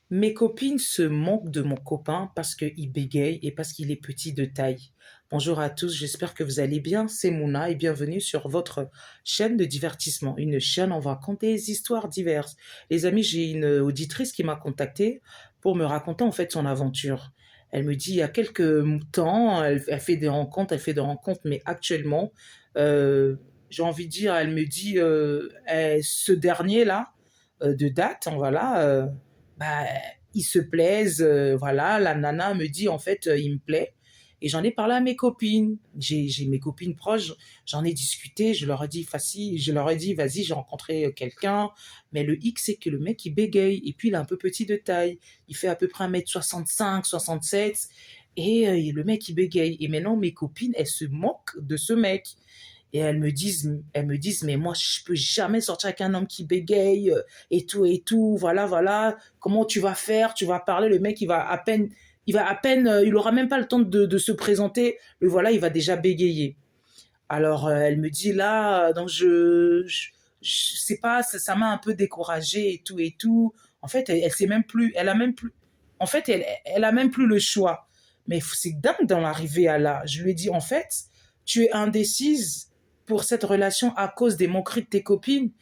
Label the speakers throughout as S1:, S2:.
S1: Mes copines se moquent de mon copain parce qu'il bégaye et parce qu'il est petit de taille. Bonjour à tous, j'espère que vous allez bien. C'est Mouna et bienvenue sur votre chaîne de divertissement. Une chaîne où on va raconter des histoires diverses. Les amis, j'ai une auditrice qui m'a contactée pour me raconter en fait son aventure. Elle me dit il y a quelques temps, elle fait des rencontres, mais actuellement, euh, j'ai envie de dire, elle me dit ce dernier-là, de date, hein, voilà. Bah, ils se plaisent, voilà, la nana me dit en fait, il me plaît. Et j'en ai parlé à mes copines. J'ai mes copines proches, j'en ai discuté, je leur ai dit, facile, je leur ai dit, vas-y, j'ai rencontré quelqu'un. Mais le hic, c'est que le mec, il bégaye. Et puis, il est un peu petit de taille. Il fait à peu près 1,65 m, 67. Et le mec, il bégaye. Et maintenant, mes copines, elles se moquent de ce mec. Et elles me disent, mais moi, je peux jamais sortir avec un homme qui bégaye et tout. Voilà, voilà. Comment tu vas faire? Tu vas parler. Le mec, il aura même pas le temps de se présenter. Le voilà, il va déjà bégayer. Alors, elle me dit là, donc je sais pas, ça m'a un peu découragée et tout et tout. En fait, elle sait même plus, elle a même plus, en fait, elle a même plus le choix. Mais c'est dingue d'en arriver à là. Je lui ai dit, en fait, tu es indécise pour cette relation à cause des moqueries de tes copines.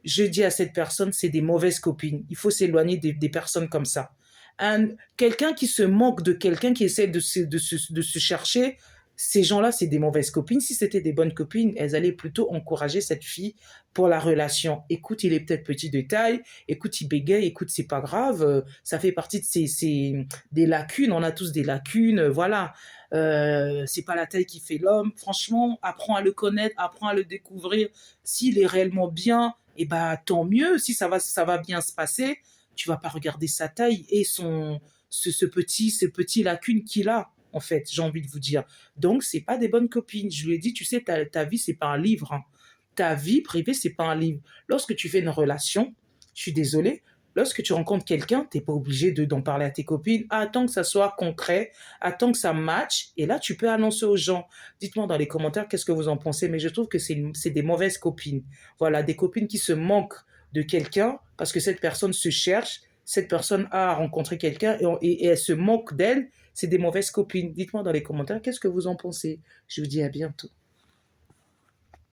S1: Je dis à cette personne, c'est des mauvaises copines. Il faut s'éloigner des personnes comme ça. Quelqu'un qui se moque de quelqu'un qui essaie de se chercher, ces gens-là, c'est des mauvaises copines. Si c'était des bonnes copines, elles allaient plutôt encourager cette fille pour la relation. Écoute, il est peut-être petit de taille, écoute, il bégaye, écoute, c'est pas grave, ça fait partie de des lacunes, on a tous des lacunes, voilà. C'est pas la taille qui fait l'homme. Franchement, apprends à le connaître, apprends à le découvrir. S'il est réellement bien, et bah tant mieux. Si ça va bien se passer, tu vas pas regarder sa taille et ce petit lacune qu'il a. En fait, j'ai envie de vous dire. Donc, c'est pas des bonnes copines. Je lui ai dit, tu sais, ta vie, c'est pas un livre, hein. Ta vie privée, c'est pas un livre. Lorsque tu fais une relation, je suis désolée, lorsque tu rencontres quelqu'un, t'es pas obligé d'en parler à tes copines. Attends que ça soit concret, attends que ça matche, et là, tu peux annoncer aux gens. Dites-moi dans les commentaires qu'est-ce que vous en pensez, mais je trouve que c'est des mauvaises copines. Voilà, des copines qui se manquent de quelqu'un parce que cette personne se cherche, cette personne a rencontré quelqu'un et elle se moque d'elle. C'est des mauvaises copines. Dites-moi dans les commentaires qu'est-ce que vous en pensez. Je vous dis à bientôt.